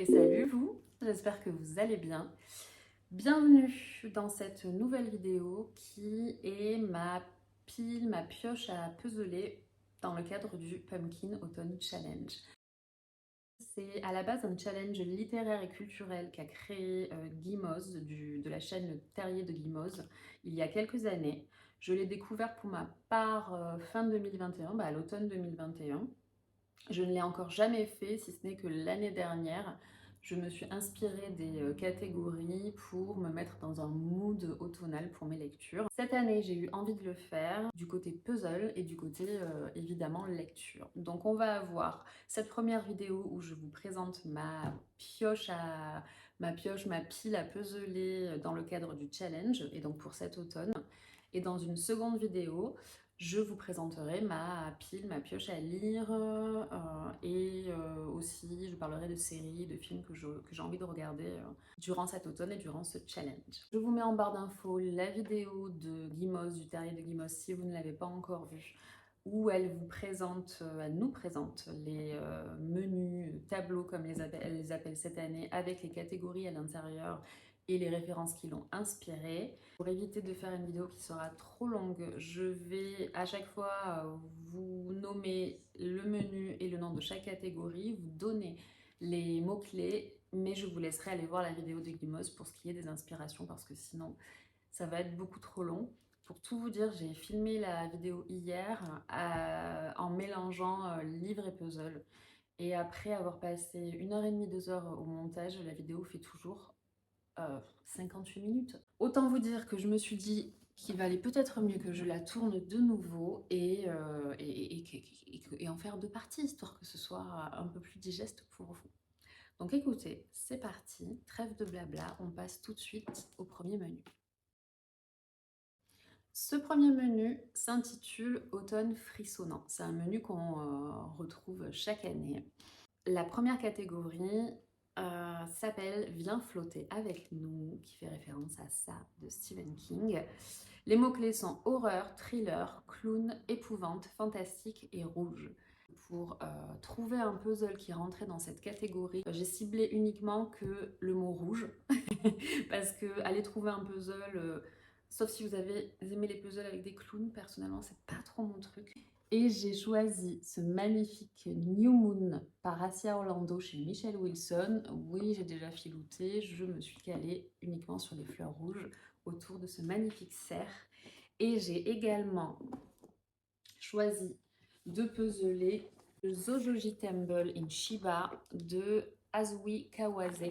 Et salut vous, j'espère que vous allez bien. Bienvenue dans cette nouvelle vidéo qui est ma pioche à puzzler dans le cadre du Pumpkin Autumn Challenge. C'est à la base un challenge littéraire et culturel qu'a créé Guy Moz de la chaîne Le Terrier de Guy Moz il y a quelques années. Je l'ai découvert pour ma part fin 2021, à l'automne 2021. Je ne l'ai encore jamais fait, si ce n'est que l'année dernière, je me suis inspirée des catégories pour me mettre dans un mood automnal pour mes lectures. Cette année, j'ai eu envie de le faire du côté puzzle et du côté évidemment lecture. Donc on va avoir cette première vidéo où je vous présente ma pile à puzzler dans le cadre du challenge et donc pour cet automne. Et dans une seconde vidéo, je vous présenterai ma pioche à lire et aussi je parlerai de séries, de films que j'ai envie de regarder durant cet automne et durant ce challenge. Je vous mets en barre d'infos la vidéo de Guy Moz, du Terrier de Guy Moz, si vous ne l'avez pas encore vue, où elle nous présente les menus, tableaux comme elle les appelle cette année, avec les catégories à l'intérieur et les références qui l'ont inspirée. Pour éviter de faire une vidéo qui sera trop longue, je vais à chaque fois vous nommer le menu et le nom de chaque catégorie, vous donner les mots-clés, mais je vous laisserai aller voir la vidéo de Guy Moz pour ce qui est des inspirations, parce que sinon ça va être beaucoup trop long. Pour tout vous dire, j'ai filmé la vidéo hier en mélangeant livre et puzzle. Et après avoir passé 1h30, 2 heures au montage, la vidéo fait toujours 58 minutes. Autant vous dire que je me suis dit qu'il valait peut-être mieux que je la tourne de nouveau et en faire deux parties, histoire que ce soit un peu plus digeste pour vous. Donc écoutez, c'est parti, trêve de blabla, on passe tout de suite au premier menu. Ce premier menu s'intitule Automne frissonnant. C'est un menu qu'on retrouve chaque année. La première catégorie s'appelle Viens flotter avec nous, qui fait référence à ça de Stephen King. Les mots-clés sont horreur, thriller, clown, épouvante, fantastique et rouge. Pour trouver un puzzle qui rentrait dans cette catégorie, j'ai ciblé uniquement que le mot rouge, parce que aller trouver un puzzle, sauf si vous avez aimé les puzzles avec des clowns, personnellement c'est pas trop mon truc. Et j'ai choisi ce magnifique New Moon par Assia Orlando chez Michelle Wilson. Oui, j'ai déjà filouté, je me suis calée uniquement sur les fleurs rouges autour de ce magnifique cerf. Et j'ai également choisi de puzzler le Zojoji Temple in Shiba de Azui Kawase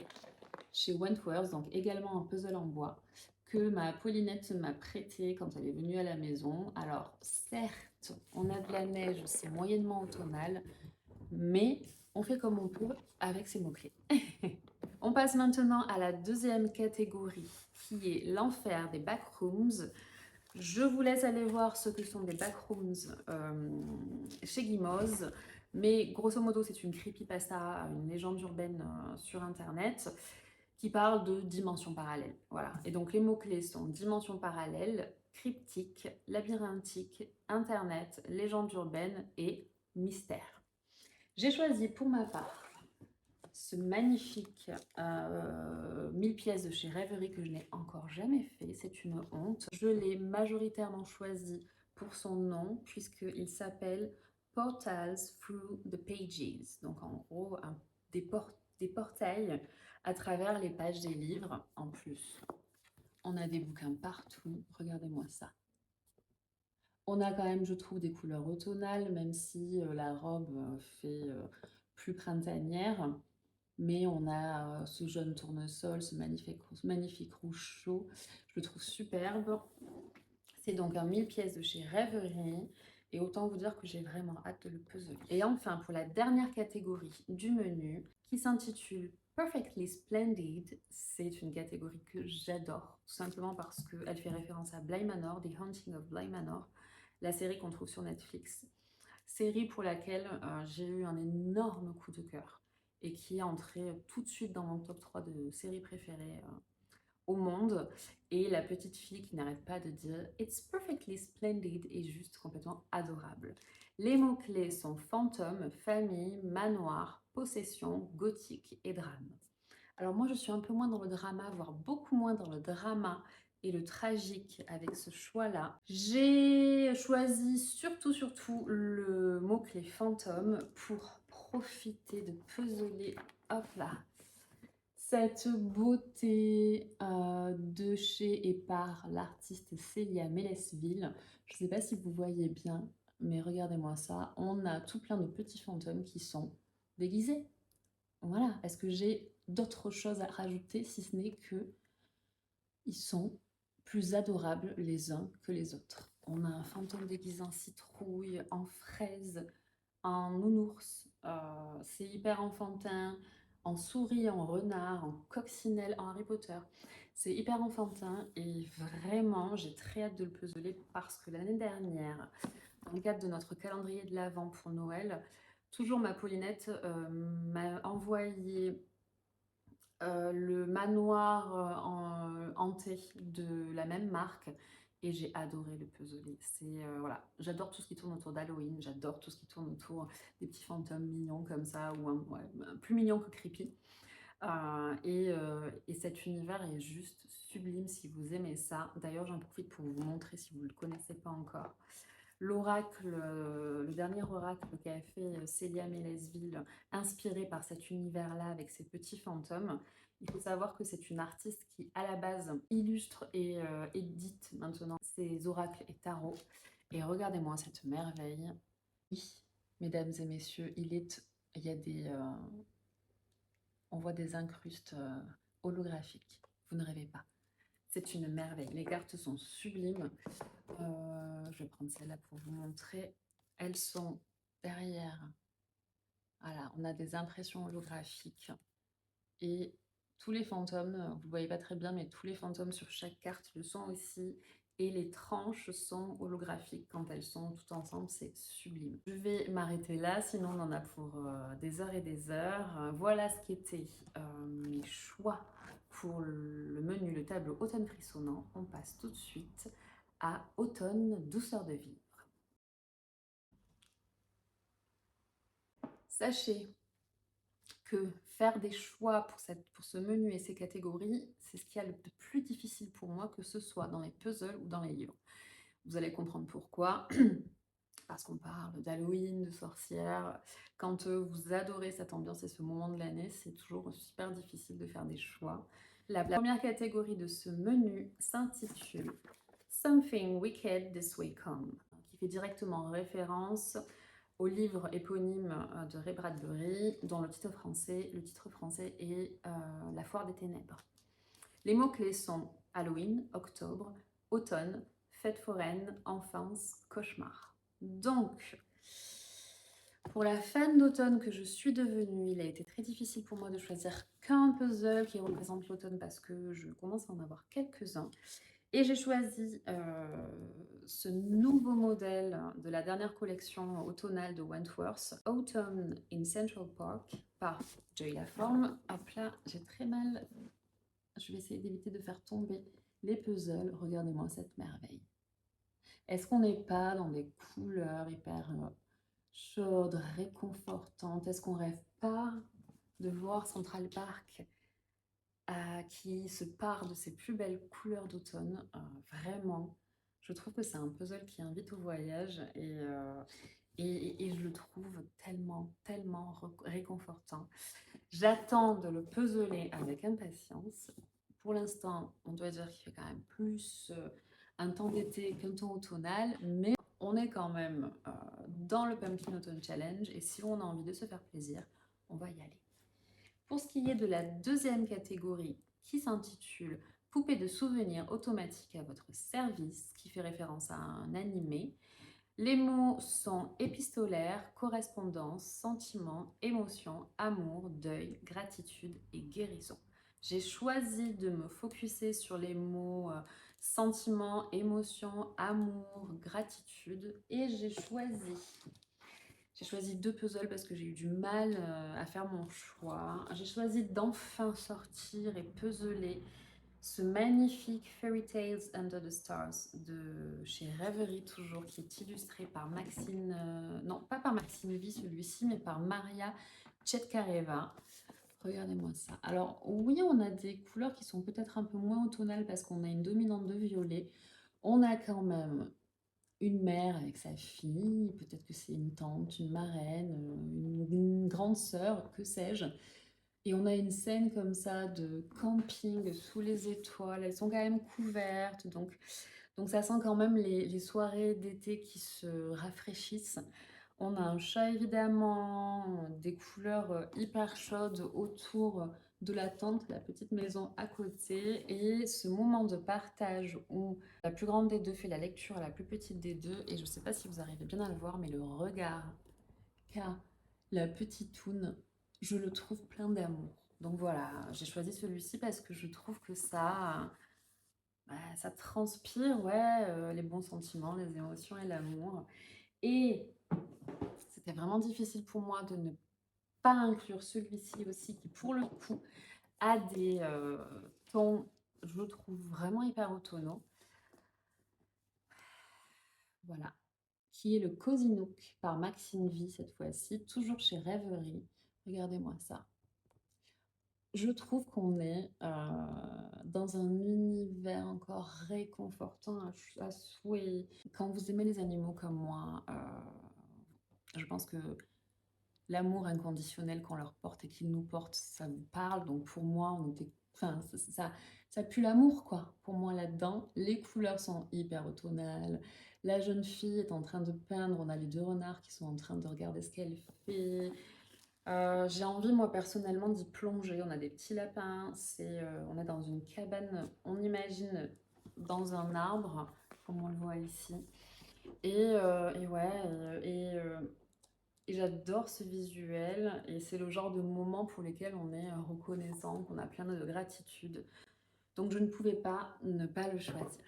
chez Wentworth, donc également un puzzle en bois que ma Paulinette m'a prêté quand elle est venue à la maison. Alors certes, on a de la neige, c'est moyennement automnal, mais on fait comme on peut avec ces mots-clés. On passe maintenant à la deuxième catégorie qui est l'enfer des backrooms. Je vous laisse aller voir ce que sont des backrooms chez Guy Moz, mais grosso modo c'est une creepypasta, une légende urbaine sur internet qui parle de dimensions parallèles. Voilà. Et donc les mots-clés sont dimension parallèle, cryptique, labyrinthique, internet, légende urbaine et mystère. J'ai choisi pour ma part ce magnifique 1000 pièces de chez Rêverie que je n'ai encore jamais fait, c'est une honte. Je l'ai majoritairement choisi pour son nom puisqu'il s'appelle Portals Through the Pages, donc en gros des portails à travers les pages des livres. En plus, on a des bouquins partout, regardez-moi ça. On a quand même, je trouve, des couleurs automnales, même si la robe fait plus printanière. Mais on a ce jaune tournesol, ce magnifique rouge chaud. Je le trouve superbe. C'est donc un 1000 pièces de chez Rêverie. Et autant vous dire que j'ai vraiment hâte de le puzzler. Et enfin, pour la dernière catégorie du menu, qui s'intitule Perfectly Splendid, c'est une catégorie que j'adore, tout simplement parce qu'elle fait référence à Bly Manor, The Haunting of Bly Manor, la série qu'on trouve sur Netflix. Série pour laquelle j'ai eu un énorme coup de cœur et qui est entrée tout de suite dans mon top 3 de séries préférées au monde. Et la petite fille qui n'arrête pas de dire It's perfectly splendid est juste complètement adorable. Les mots-clés sont fantôme, famille, manoir, possession, gothique et drame. Alors moi, je suis un peu moins dans le drama, voire beaucoup moins dans le drama et le tragique avec ce choix-là. J'ai choisi surtout le mot-clé fantôme pour profiter de puzzler, hop là, cette beauté de chez et par l'artiste Célia Mélesville. Je ne sais pas si vous voyez bien, mais regardez-moi ça. On a tout plein de petits fantômes qui sont déguisés. Voilà, est-ce que j'ai d'autres choses à rajouter si ce n'est que ils sont plus adorables les uns que les autres. On a un fantôme déguisé en citrouille, en fraise, en nounours, c'est hyper enfantin, en souris, en renard, en coccinelle, en Harry Potter. C'est hyper enfantin et vraiment, j'ai très hâte de le puzzler parce que l'année dernière, dans le cadre de notre calendrier de l'Avent pour Noël, toujours ma Paulinette m'a envoyé le manoir hanté de la même marque et j'ai adoré le puzzle. C'est voilà, j'adore tout ce qui tourne autour d'Halloween, j'adore tout ce qui tourne autour des petits fantômes mignons comme ça ou ouais, plus mignons que creepy. Et cet univers est juste sublime si vous aimez ça. D'ailleurs, j'en profite pour vous montrer si vous ne le connaissez pas encore. L'oracle, le dernier oracle qu'a fait Célia Mélesville, inspiré par cet univers-là avec ses petits fantômes. Il faut savoir que c'est une artiste qui, à la base, illustre et édite maintenant ses oracles et tarots. Et regardez-moi cette merveille. Oui, mesdames et messieurs, il y a on voit des incrustes holographiques. Vous ne rêvez pas. C'est une merveille. Les cartes sont sublimes. Je vais prendre celle-là pour vous montrer. Elles sont derrière. Voilà, on a des impressions holographiques. Et tous les fantômes, vous ne voyez pas très bien, mais tous les fantômes sur chaque carte le sont aussi. Et les tranches sont holographiques quand elles sont toutes ensemble, c'est sublime. Je vais m'arrêter là, sinon on en a pour des heures et des heures. Voilà ce qu'étaient mes choix pour le menu, le tableau automne frissonnant. On passe tout de suite à automne, douceur de vivre. Sachez que faire des choix pour ce menu et ces catégories, c'est ce qui est le plus difficile pour moi, que ce soit dans les puzzles ou dans les livres. Vous allez comprendre pourquoi. Parce qu'on parle d'Halloween, de sorcières. Quand vous adorez cette ambiance et ce moment de l'année, c'est toujours super difficile de faire des choix. La première catégorie de ce menu s'intitule Something Wicked This Way Come, qui fait directement référence au livre éponyme de Ray Bradbury, dont le titre français est La Foire des Ténèbres. Les mots-clés sont Halloween, octobre, automne, fête foraine, enfance, cauchemar. Donc, pour la fan d'automne que je suis devenue, il a été très difficile pour moi de choisir qu'un puzzle qui représente l'automne parce que je commence à en avoir quelques-uns. Et j'ai choisi ce nouveau modèle de la dernière collection automnale de Wentworth, Autumn in Central Park, par Joy Laforme. Hop là, j'ai très mal. Je vais essayer d'éviter de faire tomber les puzzles. Regardez-moi cette merveille. Est-ce qu'on n'est pas dans des couleurs hyper chaudes, réconfortantes? Est-ce qu'on rêve pas de voir Central Park qui se part de ses plus belles couleurs d'automne? Vraiment, je trouve que c'est un puzzle qui invite au voyage et je le trouve tellement réconfortant. J'attends de le puzzler avec impatience. Pour l'instant, on doit dire qu'il fait quand même plus un temps d'été qu'un temps automnal, mais on est quand même dans le Pumpkin Autumn Challenge et si on a envie de se faire plaisir, on va y aller. Pour ce qui est de la deuxième catégorie qui s'intitule Poupée de souvenirs automatique à votre service, qui fait référence à un animé, les mots sont épistolaire, correspondance, sentiment, émotion, amour, deuil, gratitude et guérison. J'ai choisi de me focuser sur les mots sentiment, émotion, amour, gratitude et j'ai choisi deux puzzles parce que j'ai eu du mal à faire mon choix. J'ai choisi d'enfin sortir et puzzler ce magnifique Fairy Tales Under the Stars de chez Rêverie toujours, qui est illustré par Maxine, non pas par Maxine Vie celui-ci, mais par Maria Tchetkareva. Regardez-moi ça. Alors oui, on a des couleurs qui sont peut-être un peu moins automnales parce qu'on a une dominante de violet. On a quand même une mère avec sa fille, peut-être que c'est une tante, une marraine, une grande sœur, que sais-je. Et on a une scène comme ça de camping sous les étoiles. Elles sont quand même couvertes, donc ça sent quand même les soirées d'été qui se rafraîchissent. On a un chat évidemment, des couleurs hyper chaudes autour de la tente, la petite maison à côté, et ce moment de partage où la plus grande des deux fait la lecture à la plus petite des deux, et je ne sais pas si vous arrivez bien à le voir, mais le regard qu'a la petite toune, je le trouve plein d'amour. Donc voilà, j'ai choisi celui-ci parce que je trouve que ça transpire les bons sentiments, les émotions et l'amour. Et c'était vraiment difficile pour moi de ne pas inclure celui-ci aussi, qui pour le coup a des tons, je le trouve vraiment hyper automnaux. Voilà, qui est le Cozy Nook par Maxine Vie cette fois-ci, toujours chez Rêverie. Regardez-moi ça. Je trouve qu'on est dans un univers encore réconfortant à souhait. Quand vous aimez les animaux comme moi, je pense que l'amour inconditionnel qu'on leur porte et qu'ils nous portent, ça vous parle. Donc pour moi, on était, enfin, ça pue l'amour, quoi. Pour moi, là-dedans, les couleurs sont hyper automnales. La jeune fille est en train de peindre. On a les deux renards qui sont en train de regarder ce qu'elle fait. J'ai envie, moi, personnellement, d'y plonger. On a des petits lapins. On est dans une cabane, on imagine, dans un arbre, comme on le voit ici. Et ouais, et j'adore ce visuel et c'est le genre de moment pour lesquels on est reconnaissant, qu'on a plein de gratitude. Donc je ne pouvais pas ne pas le choisir.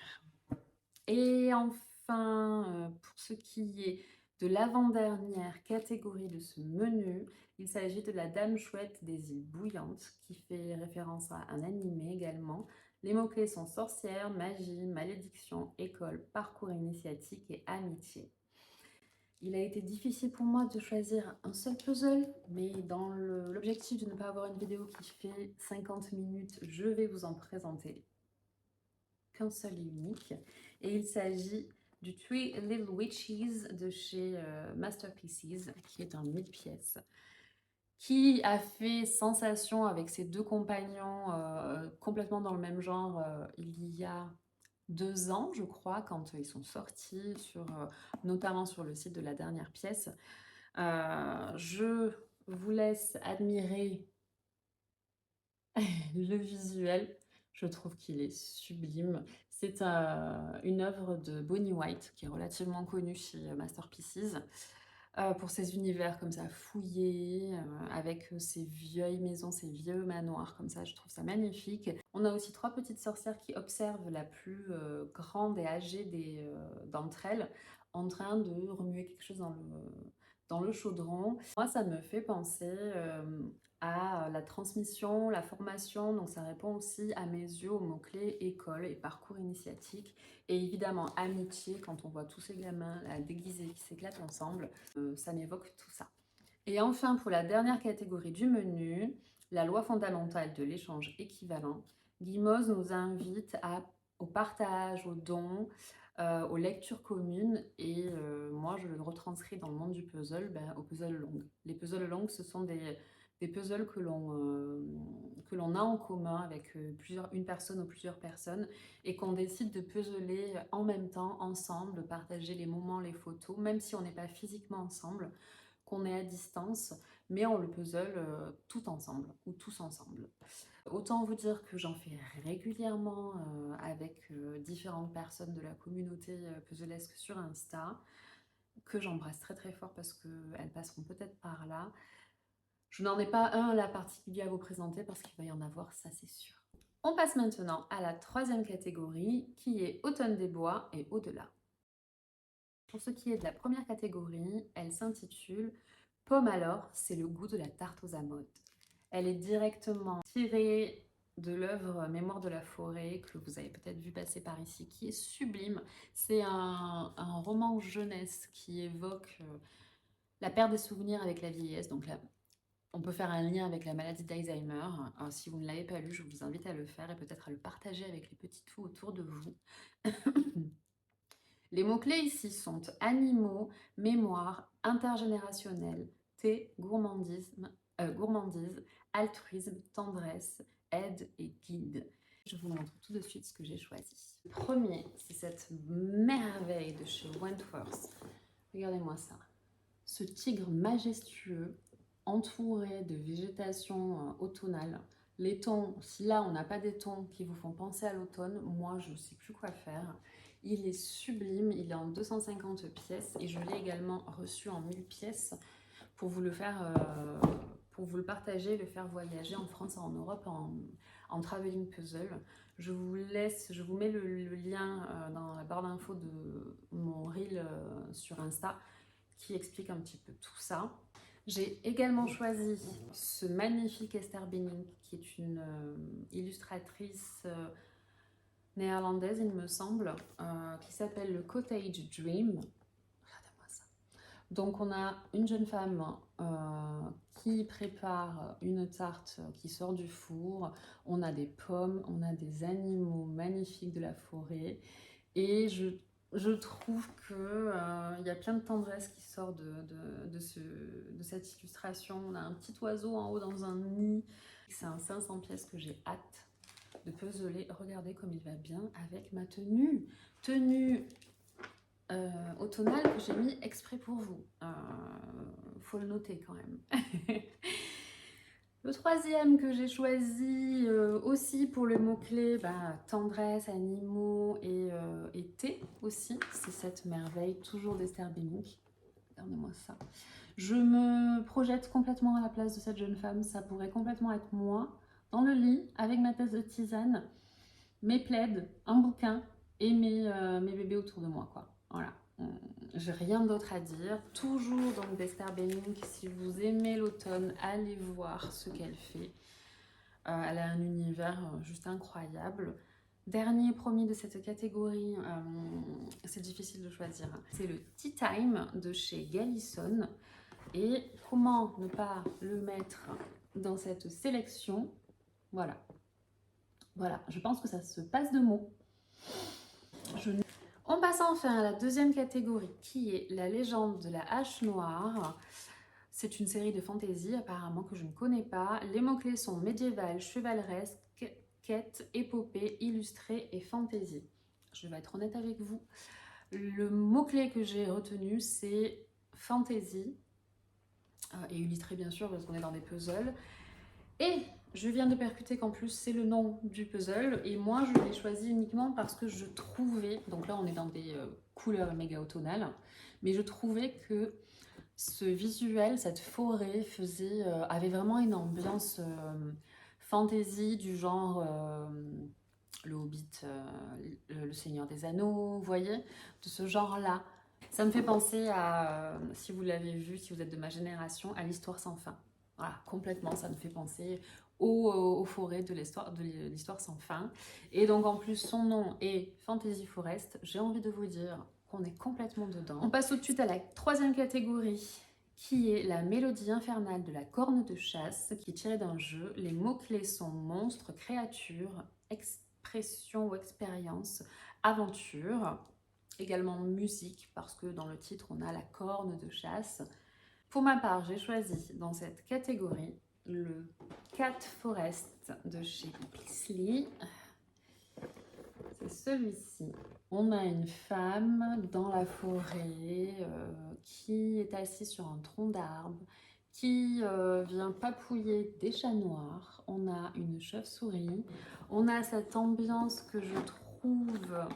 Et enfin, pour ce qui est de l'avant-dernière catégorie de ce menu, il s'agit de la Dame Chouette des îles Bouillantes, qui fait référence à un animé également. Les mots-clés sont sorcière, magie, malédiction, école, parcours initiatique et amitié. Il a été difficile pour moi de choisir un seul puzzle, mais dans l'objectif de ne pas avoir une vidéo qui fait 50 minutes, je vais vous en présenter qu'un seul et unique. Et il s'agit du Three Little Witches de chez Masterpieces, qui est un 1000 pièces, qui a fait sensation avec ses deux compagnons complètement dans le même genre il y a 2 ans, je crois, quand ils sont sortis, notamment sur le site de la dernière pièce. Je vous laisse admirer le visuel. Je trouve qu'il est sublime. C'est une œuvre de Bonnie White, qui est relativement connue chez Masterpieces, pour ses univers comme ça fouillés, avec ses vieilles maisons, ses vieux manoirs comme ça. Je trouve ça magnifique. On a aussi 3 petites sorcières qui observent la plus grande et âgée d'entre elles en train de remuer quelque chose dans le chaudron. Moi, ça me fait penser à la transmission, la formation, donc ça répond aussi à mes yeux aux mots-clés école et parcours initiatique. Et évidemment, amitié, quand on voit tous ces gamins là, déguisés qui s'éclatent ensemble, ça m'évoque tout ça. Et enfin, pour la dernière catégorie du menu, la loi fondamentale de l'échange équivalent, Guimauve nous invite au partage, au don, aux lectures communes, et moi je le retranscris dans le monde du puzzle, aux puzzles longues. Les puzzles longues, ce sont des puzzles que l'on a en commun avec une personne ou plusieurs personnes et qu'on décide de puzzler en même temps, ensemble, de partager les moments, les photos, même si on n'est pas physiquement ensemble, qu'on est à distance, mais on le puzzle tout ensemble ou tous ensemble. Autant vous dire que j'en fais régulièrement avec différentes personnes de la communauté puzzlesque sur Insta, que j'embrasse très très fort parce qu'elles passeront peut-être par là. Je n'en ai pas un là particulier à vous présenter parce qu'il va y en avoir, ça c'est sûr. On passe maintenant à la troisième catégorie qui est Automne des bois et au-delà. Pour ce qui est de la première catégorie, elle s'intitule Pomme alors, c'est le goût de la tarte aux amottes. Elle est directement tirée de l'œuvre Mémoire de la forêt, que vous avez peut-être vu passer par ici, qui est sublime. C'est un roman jeunesse qui évoque la perte des souvenirs avec la vieillesse. Donc là, on peut faire un lien avec la maladie d'Alzheimer. Si vous ne l'avez pas lu, je vous invite à le faire et peut-être à le partager avec les petits tout autour de vous. Les mots-clés ici sont animaux, mémoire, intergénérationnel, thé, gourmandise, altruisme, tendresse, aide et guide. Je vous montre tout de suite ce que j'ai choisi. Le premier, c'est cette merveille de chez Wentworth. Regardez-moi ça. Ce tigre majestueux, entouré de végétation automnale. Les tons, si là on n'a pas des tons qui vous font penser à l'automne, moi je ne sais plus quoi faire. Il est sublime, il est en 250 pièces et je l'ai également reçu en 1000 pièces pour vous le faire, pour vous le partager, le faire voyager en France et en Europe en traveling puzzle. Je vous mets le lien dans la barre d'infos de mon reel sur Insta qui explique un petit peu tout ça. J'ai également choisi ce magnifique Esther Benning, qui est une illustratrice néerlandaise, il me semble, qui s'appelle le Cottage Dream. Regardez-moi ça. Donc on a une jeune femme qui prépare une tarte qui sort du four. On a des pommes, on a des animaux magnifiques de la forêt. Et je trouve qu'il y a plein de tendresse qui sort de cette illustration. On a un petit oiseau en haut dans un nid. C'est un 500 pièces que j'ai hâte de puzzler. Regardez comme il va bien avec ma tenue. Tenue automnale que j'ai mis exprès pour vous. Faut le noter quand même. Le troisième que j'ai choisi aussi pour le mot-clé, tendresse, animaux et thé aussi, c'est cette merveille, toujours d'Esther Benning. Regardez-moi ça. Je me projette complètement à la place de cette jeune femme, ça pourrait complètement être moi, dans le lit, avec ma tasse de tisane, mes plaids, un bouquin et mes bébés autour de moi, quoi. Voilà. J'ai rien d'autre à dire. Toujours donc d'Esther Benning. Si vous aimez l'automne, allez voir ce qu'elle fait. Elle a un univers juste incroyable. Dernier promis de cette catégorie, c'est difficile de choisir. C'est le Tea Time de chez Galison. Et comment ne pas le mettre dans cette sélection? Voilà. Voilà, je pense que ça se passe de mots. On passe enfin à la deuxième catégorie qui est la légende de la hache noire. C'est une série de fantasy apparemment que je ne connais pas. Les mots-clés sont médiéval, chevaleresque, quête, épopée, illustré et fantasy. Je vais être honnête avec vous. Le mot-clé que j'ai retenu c'est fantasy et illustré bien sûr parce qu'on est dans des puzzles. Et je viens de percuter qu'en plus c'est le nom du puzzle et moi je l'ai choisi uniquement parce que je trouvais, donc là on est dans des couleurs méga automnales, mais je trouvais que ce visuel, cette forêt avait vraiment une ambiance fantasy du genre le Hobbit, le Seigneur des Anneaux, vous voyez, de ce genre-là. Ça me fait penser à, si vous l'avez vu, si vous êtes de ma génération, à l'Histoire sans fin. Voilà, complètement, ça me fait penser aux forêts de l'Histoire sans fin. Et donc en plus, son nom est Fantasy Forest. J'ai envie de vous dire qu'on est complètement dedans. On passe tout de suite à la troisième catégorie, qui est la mélodie infernale de la corne de chasse, qui est tirée d'un jeu. Les mots-clés sont monstre, créature, expression ou expérience, aventure. Également musique, parce que dans le titre, on a la corne de chasse. Pour ma part, j'ai choisi dans cette catégorie le Cat Forest de chez Pixley. C'est celui-ci. On a une femme dans la forêt qui est assise sur un tronc d'arbre, qui vient papouiller des chats noirs. On a une chauve-souris. On a cette ambiance que je trouve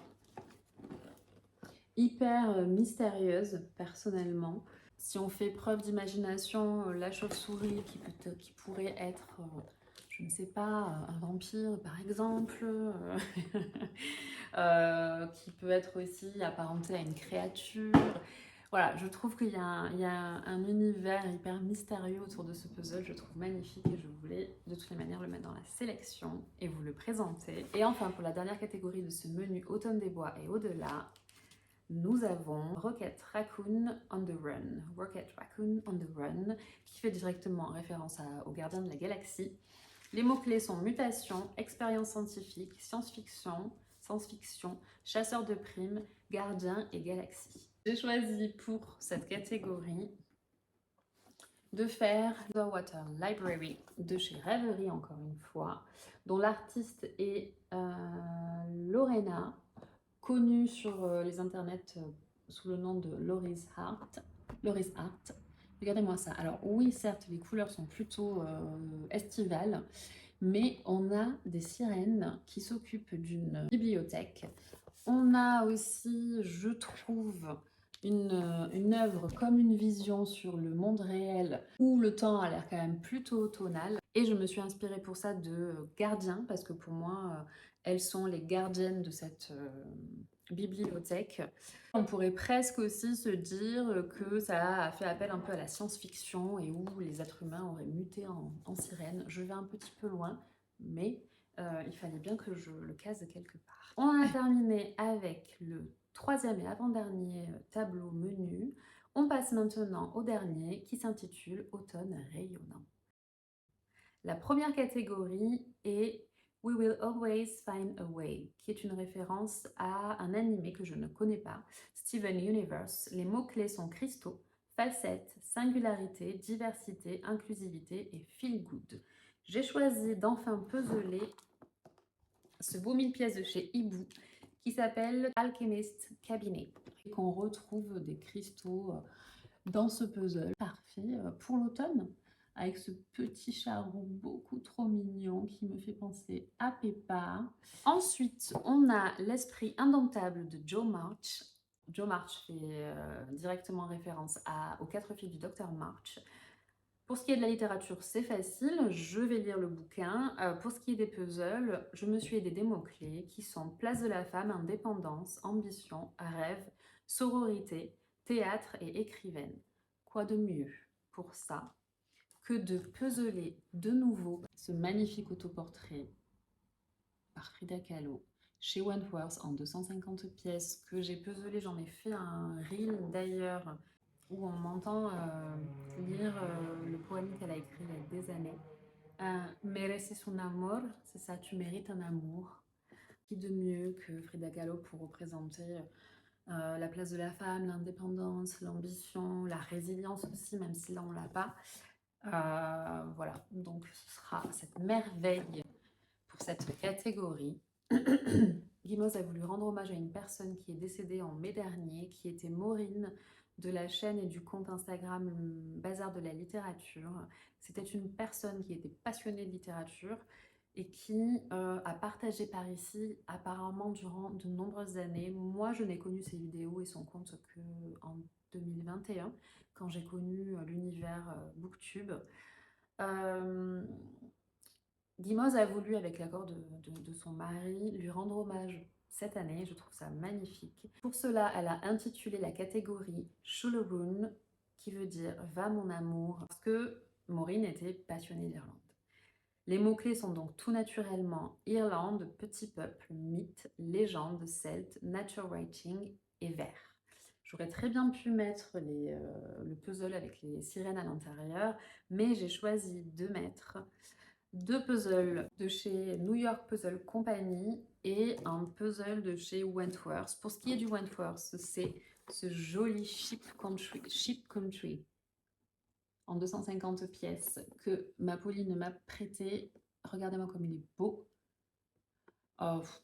hyper mystérieuse, personnellement. Si on fait preuve d'imagination, la chauve-souris qui pourrait être, je ne sais pas, un vampire par exemple, qui peut être aussi apparenté à une créature. Voilà, je trouve qu'il y a un univers hyper mystérieux autour de ce puzzle, je trouve magnifique et je voulais de toutes les manières le mettre dans la sélection et vous le présenter. Et enfin, pour la dernière catégorie de ce menu Automne des Bois et au-delà, nous avons Rocket Raccoon on the Run. Rocket Raccoon on the Run, qui fait directement référence aux gardiens de la galaxie. Les mots-clés sont mutation, expérience scientifique, science-fiction, chasseur de primes, gardien et galaxie. J'ai choisi pour cette catégorie de faire The Water Library de chez Rêverie, encore une fois, dont l'artiste est Lorena, connue sur les internets sous le nom de Loris Art. Loris Art. Regardez-moi ça. Alors oui, certes, les couleurs sont plutôt estivales, mais on a des sirènes qui s'occupent d'une bibliothèque. On a aussi, je trouve, une œuvre comme une vision sur le monde réel où le temps a l'air quand même plutôt automnal. Et je me suis inspirée pour ça de gardiens, parce que pour moi, elles sont les gardiennes de cette bibliothèque. On pourrait presque aussi se dire que ça a fait appel un peu à la science-fiction et où les êtres humains auraient muté en sirènes. Je vais un petit peu loin, mais il fallait bien que je le case quelque part. On a terminé avec le troisième et avant-dernier tableau menu. On passe maintenant au dernier qui s'intitule Automne rayonnant. La première catégorie est We Will Always Find a Way, qui est une référence à un animé que je ne connais pas, Steven Universe. Les mots-clés sont cristaux, facettes, singularité, diversité, inclusivité et feel good. J'ai choisi d'enfin puzzler ce beau 1000 pièces de chez Ibu qui s'appelle Alchemist Cabinet et qu'on retrouve des cristaux dans ce puzzle. Parfait pour l'automne avec ce petit charou beaucoup trop mignon qui me fait penser à Peppa. Ensuite, on a l'esprit indomptable de Jo March. Jo March fait directement référence aux 4 filles du Docteur March. Pour ce qui est de la littérature, c'est facile, je vais lire le bouquin. Pour ce qui est des puzzles, je me suis aidée des mots-clés qui sont place de la femme, indépendance, ambition, rêve, sororité, théâtre et écrivaine. Quoi de mieux pour ça que de puzzler de nouveau ce magnifique autoportrait par Frida Kahlo chez Wentworth en 250 pièces que j'ai puzzlé, j'en ai fait un reel d'ailleurs où on m'entend lire le poème qu'elle a écrit il y a des années. Mereces un amor, c'est ça, tu mérites un amour. Qui de mieux que Frida Kahlo pour représenter la place de la femme, l'indépendance, l'ambition, la résilience aussi, même si là on l'a pas. Voilà, donc ce sera cette merveille pour cette catégorie. Guimauve a voulu rendre hommage à une personne qui est décédée en mai dernier, qui était Maureen de la chaîne et du compte Instagram Bazar de la littérature. C'était une personne qui était passionnée de littérature et qui a partagé par ici apparemment durant de nombreuses années. Moi, je n'ai connu ses vidéos et son compte qu'en 2021, quand j'ai connu l'univers Booktube. Guimauve a voulu, avec l'accord de son mari, lui rendre hommage cette année. Je trouve ça magnifique. Pour cela, elle a intitulé la catégorie Shulurun, qui veut dire « Va mon amour », parce que Maureen était passionnée d'Irlande. Les mots-clés sont donc tout naturellement Irlande, petit peuple, mythe, légende, celte, nature writing et vers. J'aurais très bien pu mettre le puzzle avec les sirènes à l'intérieur, mais j'ai choisi de mettre 2 puzzles de chez New York Puzzle Company et un puzzle de chez Wentworth. Pour ce qui est du Wentworth, c'est ce joli Sheep Country en 250 pièces que ma Pauline m'a prêté. Regardez-moi comme il est beau.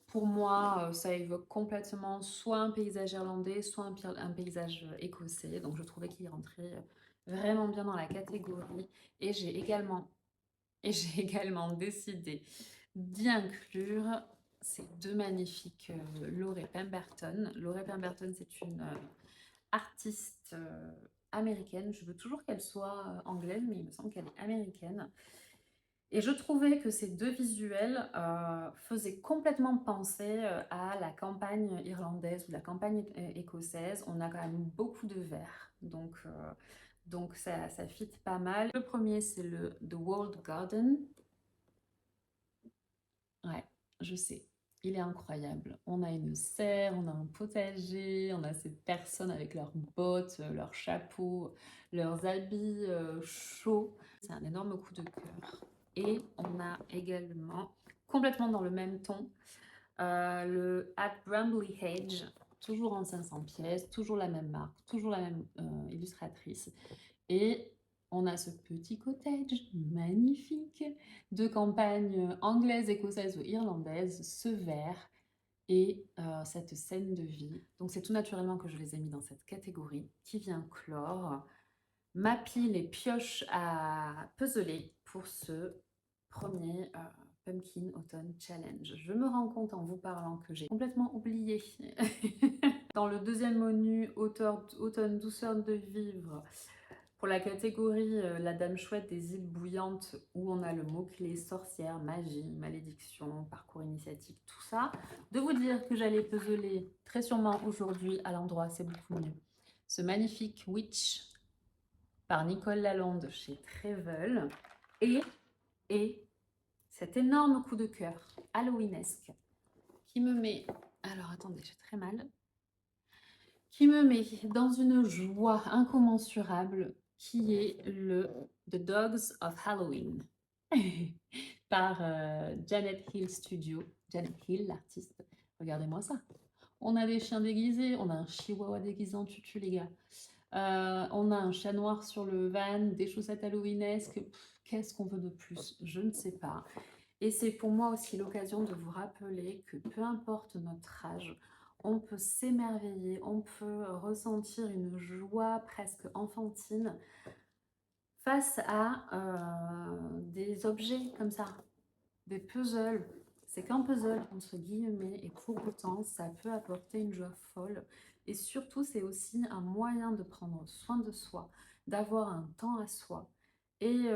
Pour moi, ça évoque complètement soit un paysage irlandais, soit un paysage écossais. Donc je trouvais qu'il rentrait vraiment bien dans la catégorie. Et j'ai également décidé d'y inclure ces 2 magnifiques Laurie Pemberton. Laurie Pemberton, c'est une artiste américaine. Je veux toujours qu'elle soit anglaise, mais il me semble qu'elle est américaine. Et je trouvais que ces 2 visuels, faisaient complètement penser, à la campagne irlandaise ou la campagne écossaise. On a quand même beaucoup de vert, donc ça fit pas mal. Le premier, c'est le The World Garden. Ouais, je sais, il est incroyable. On a une serre, on a un potager, on a ces personnes avec leurs bottes, leurs chapeaux, leurs habits chauds. C'est un énorme coup de cœur. Et on a également, complètement dans le même ton, le At Bramley Hedge, toujours en 500 pièces, toujours la même marque, toujours la même illustratrice. Et on a ce petit cottage magnifique de campagne anglaise, écossaise ou irlandaise, ce vert et cette scène de vie. Donc c'est tout naturellement que je les ai mis dans cette catégorie qui vient clore ma pile et pioche à puzzler pour ce premier Pumpkin Autumn Challenge. Je me rends compte en vous parlant que j'ai complètement oublié. Dans le deuxième menu, automne douceur de vivre, pour la catégorie La Dame Chouette des îles bouillantes, où on a le mot-clé sorcière, magie, malédiction, parcours initiatique, tout ça, de vous dire que j'allais puzzler très sûrement aujourd'hui à l'endroit, c'est beaucoup mieux. Ce magnifique Witch par Nicole Lalonde chez Trevel et cet énorme coup de cœur halloweenesque qui me met, alors attendez, j'ai très mal, qui me met dans une joie incommensurable qui est le The Dogs of Halloween par Janet Hill Studio. Janet Hill, l'artiste. Regardez-moi ça. On a des chiens déguisés, on a un chihuahua déguisé en tutu, les gars. On a un chat noir sur le van, des chaussettes halloweenesques. Qu'est-ce qu'on veut de plus? Je ne sais pas. Et c'est pour moi aussi l'occasion de vous rappeler que peu importe notre âge, on peut s'émerveiller, on peut ressentir une joie presque enfantine face à des objets comme ça, des puzzles. C'est qu'un puzzle, entre guillemets, et pour autant, ça peut apporter une joie folle. Et surtout, c'est aussi un moyen de prendre soin de soi, d'avoir un temps à soi. Et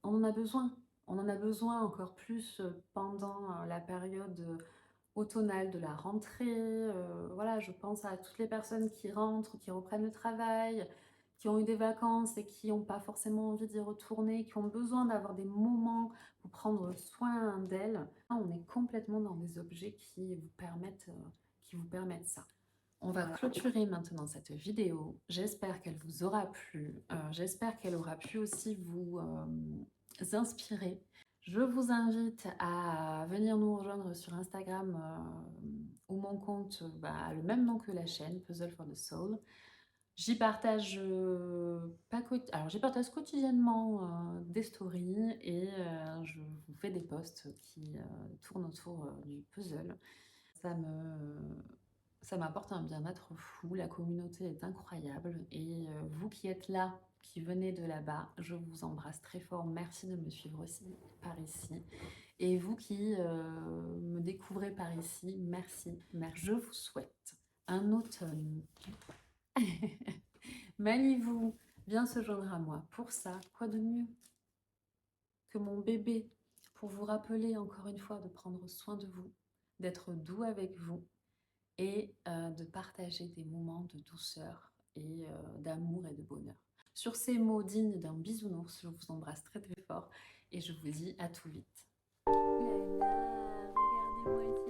on en a besoin. On en a besoin encore plus pendant la période automnale de la rentrée. Voilà, je pense à toutes les personnes qui rentrent, qui reprennent le travail, qui ont eu des vacances et qui n'ont pas forcément envie d'y retourner, qui ont besoin d'avoir des moments pour prendre soin d'elles. On est complètement dans des objets qui vous permettent ça. On va clôturer maintenant cette vidéo. J'espère qu'elle vous aura plu. J'espère qu'elle aura pu aussi vous inspirer. Je vous invite à venir nous rejoindre sur Instagram où mon compte a le même nom que la chaîne, Puzzle for the Soul. J'y partage, j'y partage quotidiennement des stories et je vous fais des posts qui tournent autour du puzzle. Ça m'apporte un bien-être fou, la communauté est incroyable et vous qui êtes là, qui venez de là-bas, je vous embrasse très fort. Merci de me suivre aussi par ici. Et vous qui me découvrez par ici, merci. Je vous souhaite un automne. Maniez-vous bien se joindre à moi. Pour ça, quoi de mieux que mon bébé pour vous rappeler encore une fois de prendre soin de vous, d'être doux avec vous et de partager des moments de douceur et d'amour et de bonheur. Sur ces mots dignes d'un bisounours, je vous embrasse très très fort et je vous dis à tout vite. Là là, regardez-moi